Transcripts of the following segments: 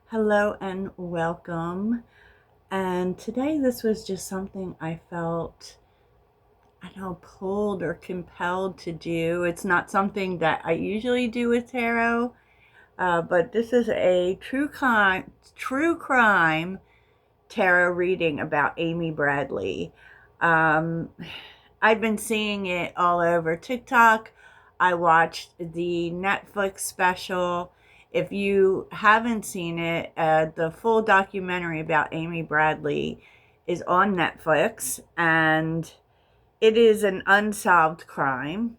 Hello and welcome. And today this was just something I felt, pulled or compelled to do. It's not something that I usually do with tarot, but this is a true crime tarot reading about Amy Bradley. Um, I've been seeing it all over TikTok. I watched the Netflix special. If you haven't seen it, the full documentary about Amy Bradley is on Netflix, and it is an unsolved crime.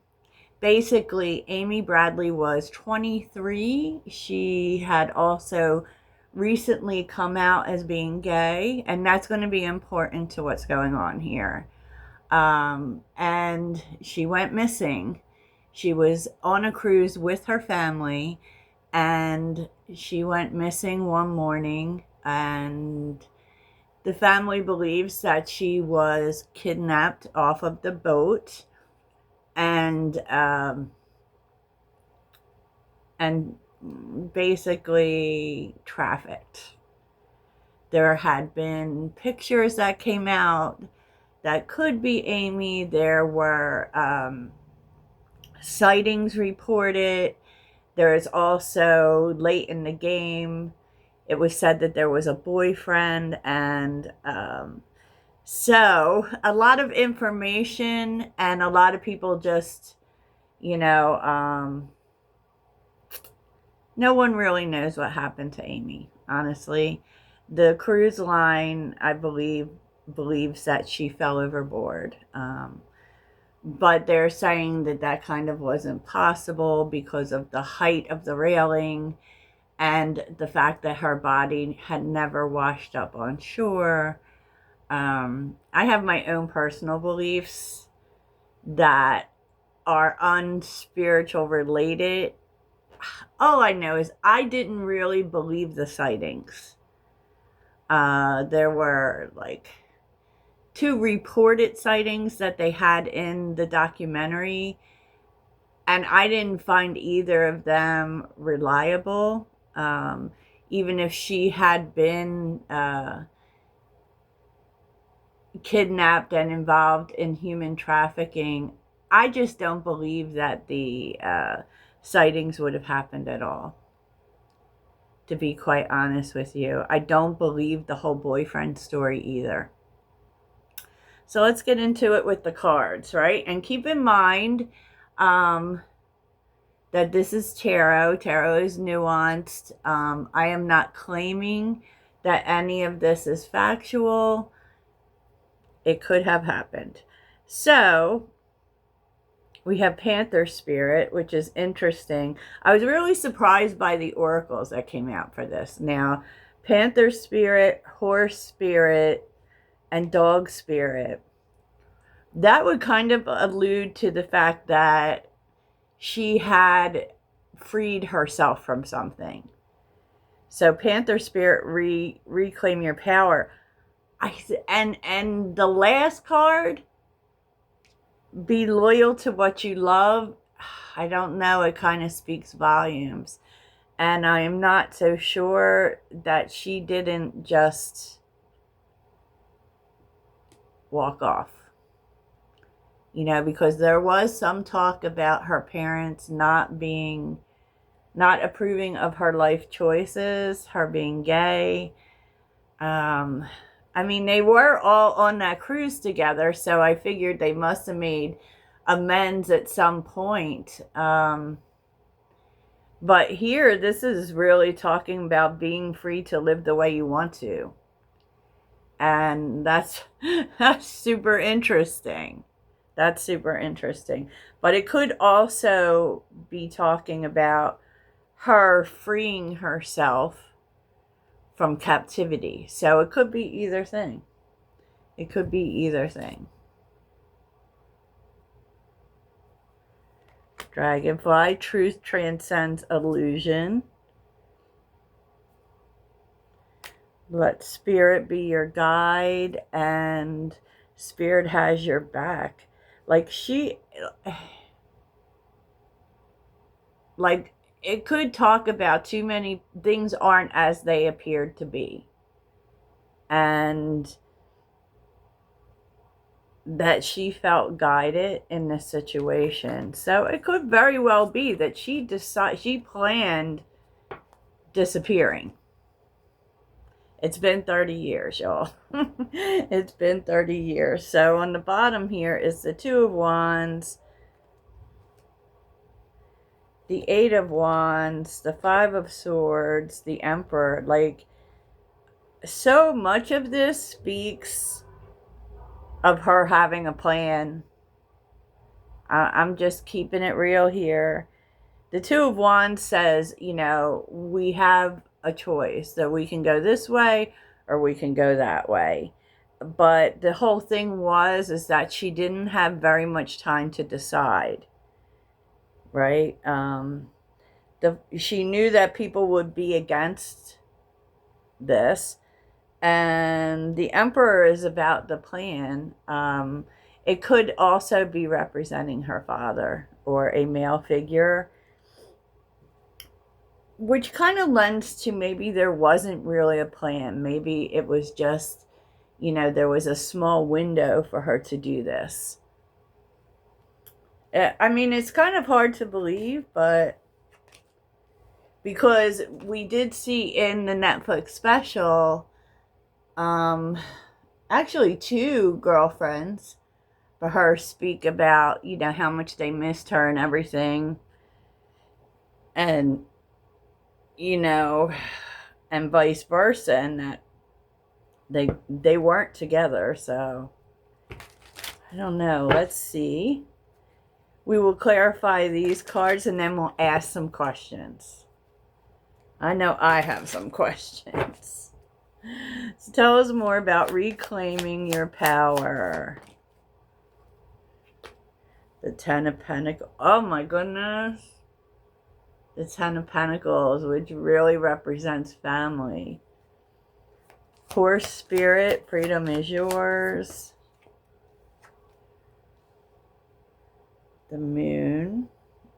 Basically, Amy Bradley was 23. She had also recently come out as being gay, and that's going to be important to what's going on here. And she went missing. She was on a cruise with her family, and she went missing one morning, and the family believes that she was kidnapped off of the boat and and basically trafficked. There had been pictures that came out that could be Amy. There were sightings reported. There is also late in the game, it was said that there was a boyfriend, and so a lot of information, and a lot of people just, you know, no one really knows what happened to Amy, honestly. The cruise line, I believe, believes that she fell overboard. But they're saying that that kind of wasn't possible because of the height of the railing and the fact that her body had never washed up on shore. I have my own personal beliefs that are unspiritual related. All I know is I didn't really believe the sightings. There were like two reported sightings that they had in the documentary, and I didn't find either of them reliable. Even if she had been kidnapped and involved in human trafficking, I just don't believe that the sightings would have happened at all. To be quite honest with you, I don't believe the whole boyfriend story either. So let's get into it with the cards, right? And keep in mind that this is tarot. Tarot is nuanced. I am not claiming that any of this is factual. It could have happened. So we have Panther Spirit, which is interesting. I was really surprised by the oracles that came out for this. Now, Panther Spirit, Horse Spirit, and Dog Spirit. That would kind of allude to the fact that she had freed herself from something. So Panther Spirit, reclaim your power. And the last card, be loyal to what you love. I don't know, it kind of speaks volumes. And I am not so sure that she didn't just walk off. You know, because there was some talk about her parents not approving of her life choices, her being gay. I mean, they were all on that cruise together, so I figured they must have made amends at some point. But here, this is really talking about being free to live the way you want to. And that's super interesting. That's super interesting. But it could also be talking about her freeing herself from captivity. So it could be either thing. It could be either thing. Dragonfly, truth transcends illusion. Let spirit be your guide, and spirit has your back. Like it could talk about too many things aren't as they appeared to be. And that she felt guided in this situation. So it could very well be that she planned disappearing. It's been 30 years, y'all. It's been 30 years. So on the bottom here is the Two of Wands, the Eight of Wands, the Five of Swords, the Emperor. Like, so much of this speaks of her having a plan. I'm just keeping it real here. The Two of Wands says, you know, we have a choice, that we can go this way or we can go that way. But the whole thing is that she didn't have very much time to decide, right? She knew that people would be against this, and the Emperor is about the plan. It could also be representing her father or a male figure, which kind of lends to maybe there wasn't really a plan. Maybe it was just, you know, there was a small window for her to do this. I mean, it's kind of hard to believe, but because we did see in the Netflix special, actually 2 girlfriends for her speak about, you know, how much they missed her and everything. And, you know, and vice versa, and that they weren't together. So I don't know. Let's see. We will clarify these cards and then we'll ask some questions. I know I have some questions. So tell us more about reclaiming your power. The Ten of Pentacles. Oh my goodness. The Ten of Pentacles, which really represents family. Horse spirit, freedom is yours. The Moon.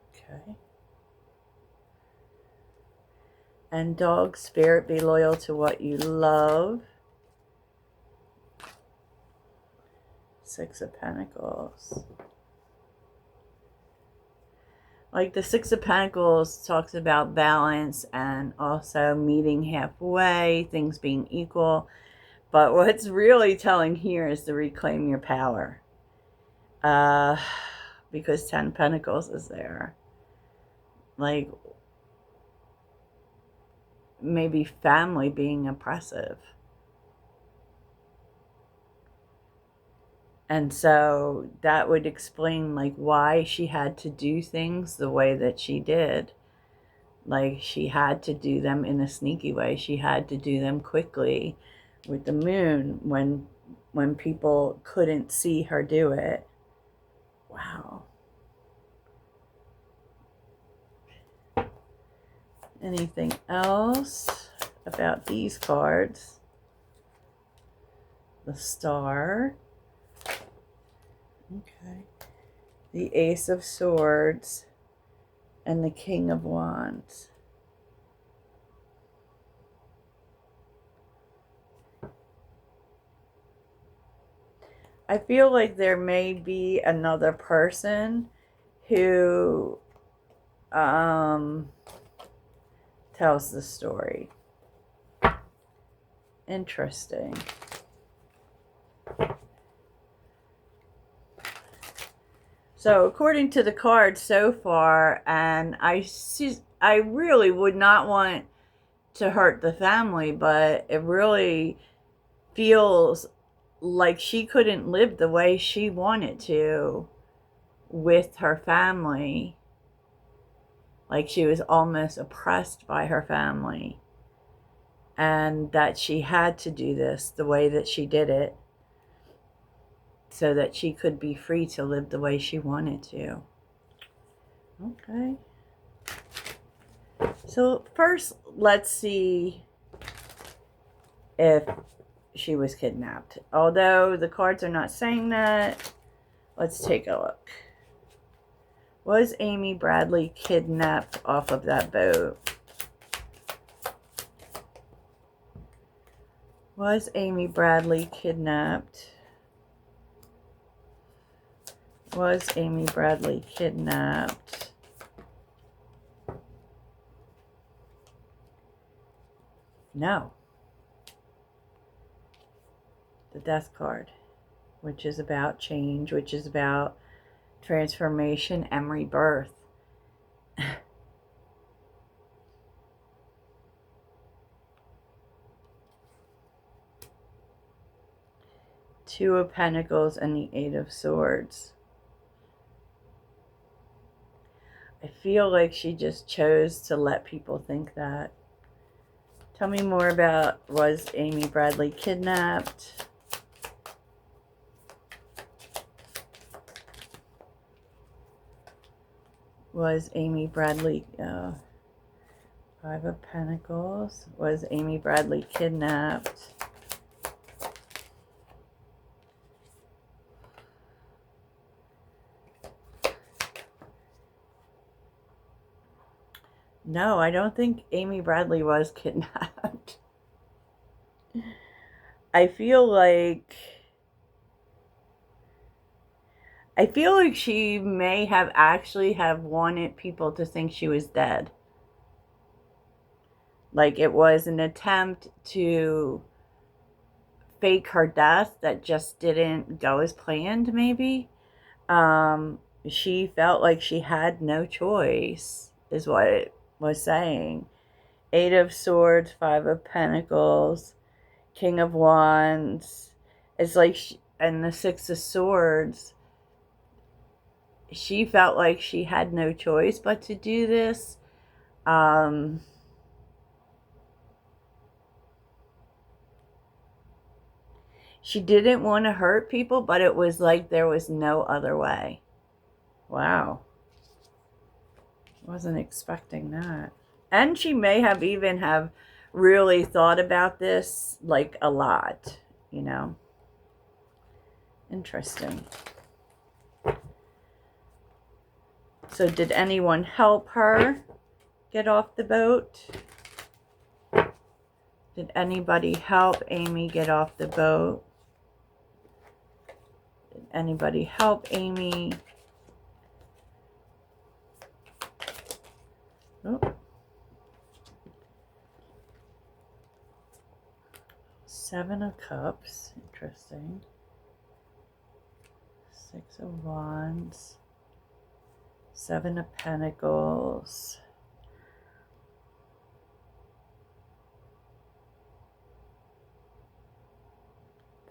Okay. And dog spirit, be loyal to what you love. Six of Pentacles. Like the Six of Pentacles talks about balance and also meeting halfway, things being equal. But what's really telling here is to reclaim your power. Because 10 Pentacles is there. Like, maybe family being oppressive. And so that would explain, like, why she had to do things the way that she did. Like, she had to do them in a sneaky way. She had to do them quickly with the Moon when people couldn't see her do it. Wow. Anything else about these cards? The Star. Okay. The Ace of Swords and the King of Wands. I feel like there may be another person who tells the story. Interesting. So according to the cards so far, and I really would not want to hurt the family, but it really feels like she couldn't live the way she wanted to with her family. Like she was almost oppressed by her family. And that she had to do this the way that she did it, so that she could be free to live the way she wanted to. Okay. So first, let's see if she was kidnapped. Although the cards are not saying that, let's take a look. Was Amy Bradley kidnapped off of that boat? Was Amy Bradley kidnapped? Was Amy Bradley kidnapped? No. The Death card, which is about change, which is about transformation and rebirth. Two of Pentacles and the Eight of Swords. I feel like she just chose to let people think that. Tell me more about, was Amy Bradley kidnapped? Was Amy Bradley, Five of Pentacles. Was Amy Bradley kidnapped? No, I don't think Amy Bradley was kidnapped. I feel like she may have actually have wanted people to think she was dead. Like it was an attempt to fake her death that just didn't go as planned, maybe. She felt like she had no choice, is what it was saying. Eight of Swords, Five of Pentacles, King of Wands. It's like, and the Six of Swords. She felt like she had no choice but to do this. She didn't want to hurt people, but it was like there was no other way. Wow. Wasn't expecting that. And she may have even have really thought about this like a lot, you know. Interesting. So did anyone help her get off the boat? Did anybody help Amy get off the boat? Did anybody help Amy? Oh. Seven of Cups. Interesting. Six of Wands. Seven of Pentacles.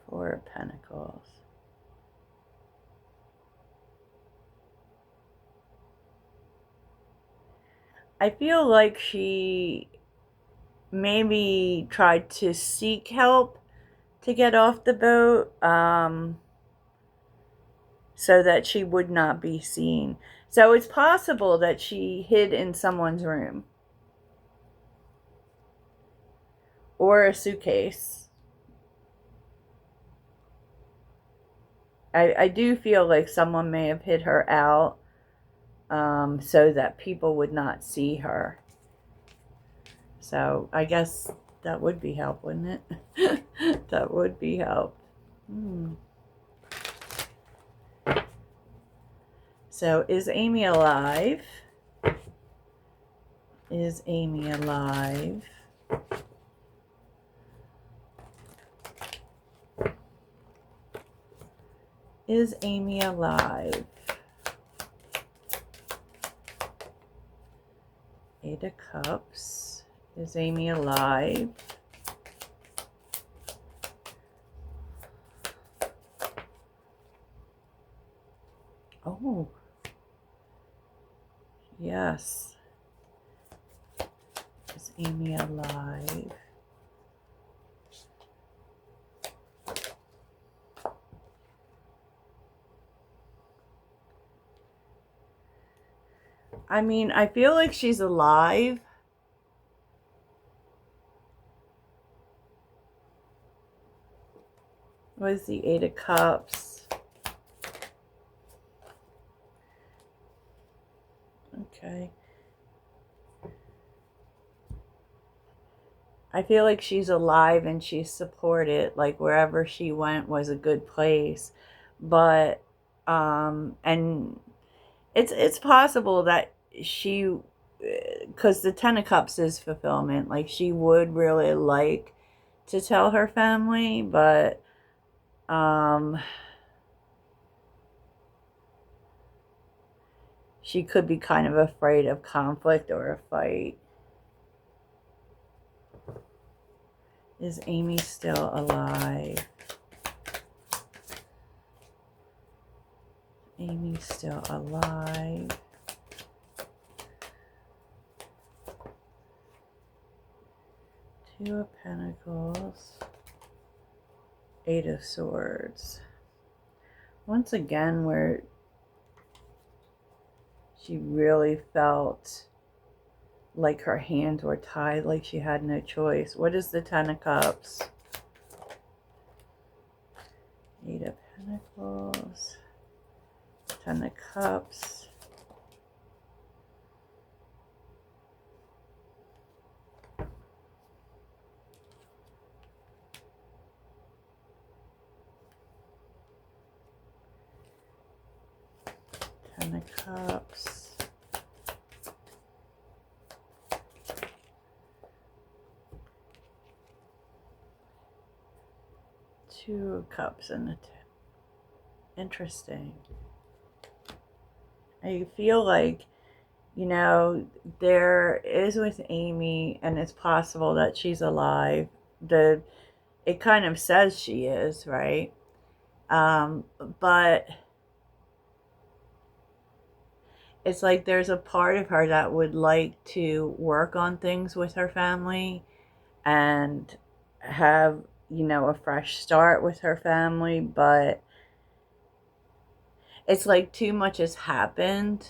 Four of Pentacles. I feel like she maybe tried to seek help to get off the boat, so that she would not be seen. So it's possible that she hid in someone's room. Or a suitcase. I do feel like someone may have hid her out, so that people would not see her. So I guess that would be help, wouldn't it? That would be help. So is Amy alive? Is Amy alive? Is Amy alive? Eight of Cups. Is Amy alive? Oh. Yes. Is Amy alive? I mean, I feel like she's alive. What is the Eight of Cups? I feel like she's alive and she's supported. Like wherever she went was a good place. But and it's possible that she, because the Ten of Cups is fulfillment, like she would really like to tell her family, but she could be kind of afraid of conflict or a fight. Is Amy still alive? Amy's still alive. Two of Pentacles. Eight of Swords. Once again, where she really felt like her hands were tied, like she had no choice. What is the Ten of Cups? Eight of Pentacles. Ten of Cups. Ten of Cups. Two of Cups and the interesting. I feel like, you know, there is with Amy, and it's possible that she's alive. It kind of says she is, right? But it's like there's a part of her that would like to work on things with her family and have, you know, a fresh start with her family, but it's like too much has happened,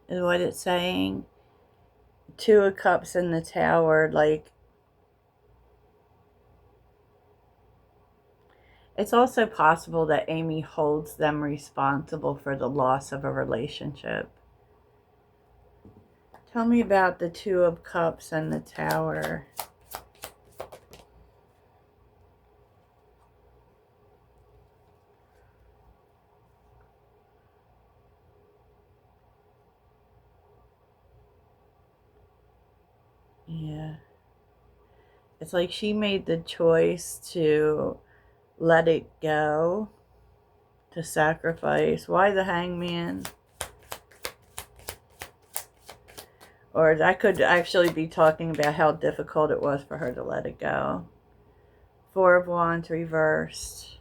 is what it's saying. Two of Cups in the Tower, like, it's also possible that Amy holds them responsible for the loss of a relationship. Tell me about the Two of Cups and the Tower. Yeah. It's like she made the choice to let it go, to sacrifice. Why the Hangman? Or that could actually be talking about how difficult it was for her to let it go. Four of Wands reversed.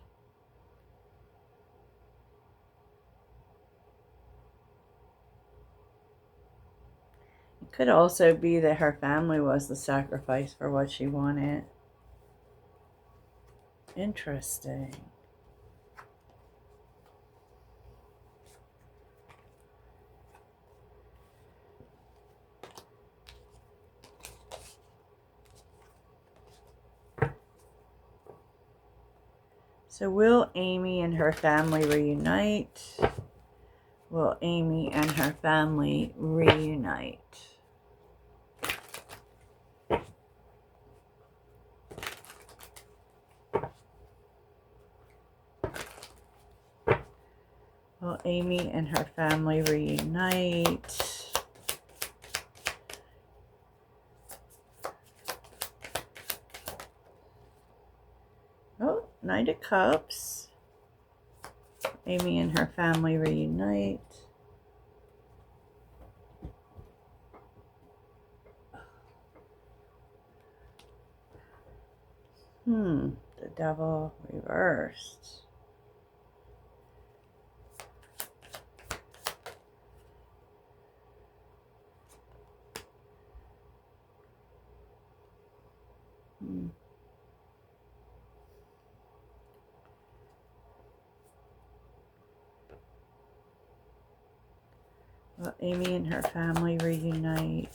It could also be that her family was the sacrifice for what she wanted. Interesting. So will Amy and her family reunite? Will Amy and her family reunite? Will Amy and her family reunite? Oh, Knight of Cups. Amy and her family reunite. The Devil reversed. Will Amy and her family reunite?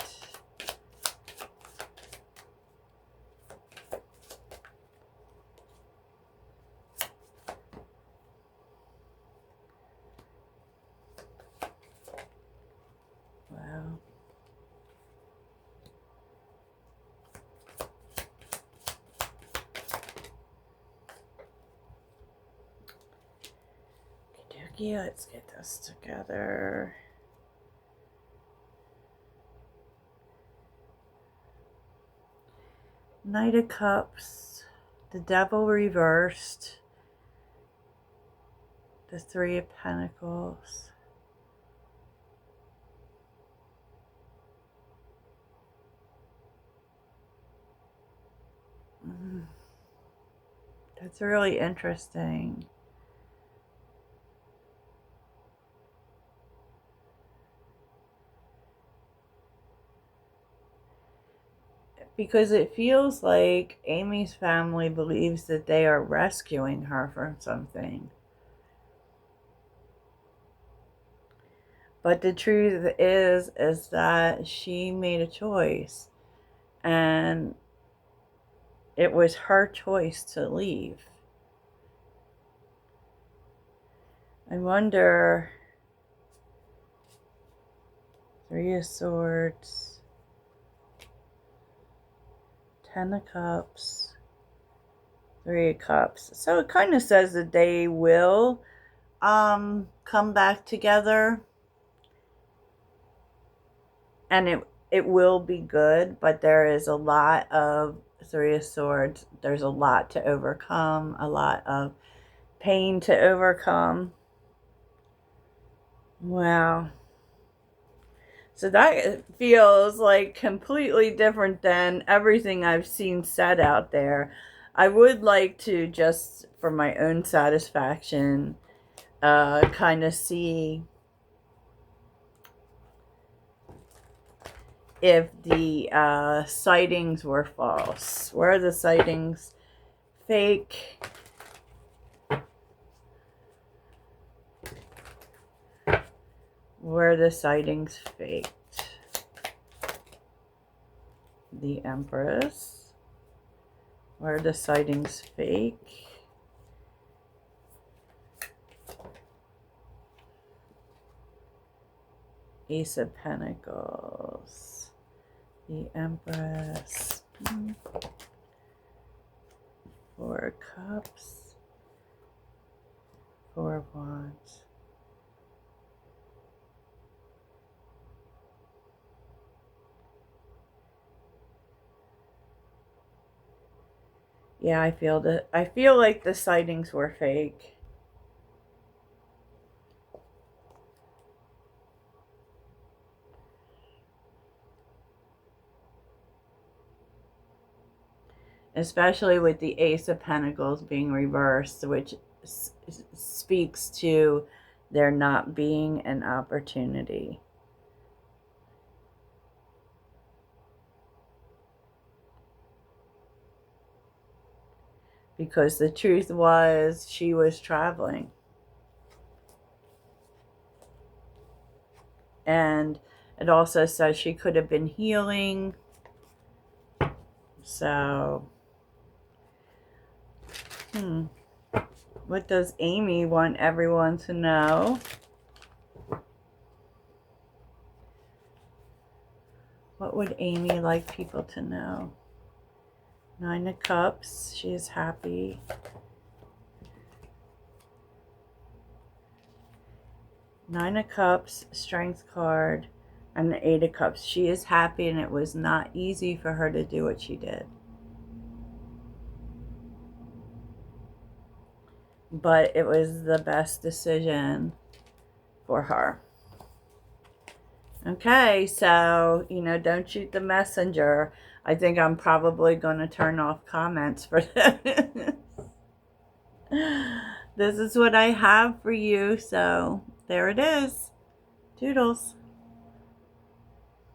Wow. Energy. Let's get this together. Knight of Cups. The Devil reversed. The Three of Pentacles. That's really interesting. Because it feels like Amy's family believes that they are rescuing her from something. But the truth is that she made a choice. And it was her choice to leave. I wonder... Three of Swords. Ten of Cups. Three of Cups. So it kind of says that they will come back together. And it will be good, but there is a lot of Three of Swords. There's a lot to overcome, a lot of pain to overcome. Wow. So that feels like completely different than everything I've seen said out there. I would like to, just for my own satisfaction, kind of see if the sightings were false. Were the sightings fake? Were the sightings faked? The Empress. Were the sightings fake? Ace of Pentacles. The Empress. Four of Cups. Four of Wands. Yeah, I feel like the sightings were fake. Especially with the Ace of Pentacles being reversed, which speaks to there not being an opportunity. Because the truth was, she was traveling. And it also says she could have been healing. So, what does Amy want everyone to know? What would Amy like people to know? Nine of Cups. She is happy. Nine of Cups, Strength card, and the Eight of Cups. She is happy, and it was not easy for her to do what she did. But it was the best decision for her. Okay, so, don't shoot the messenger. I think I'm probably going to turn off comments for this. This is what I have for you, so there it is. Toodles.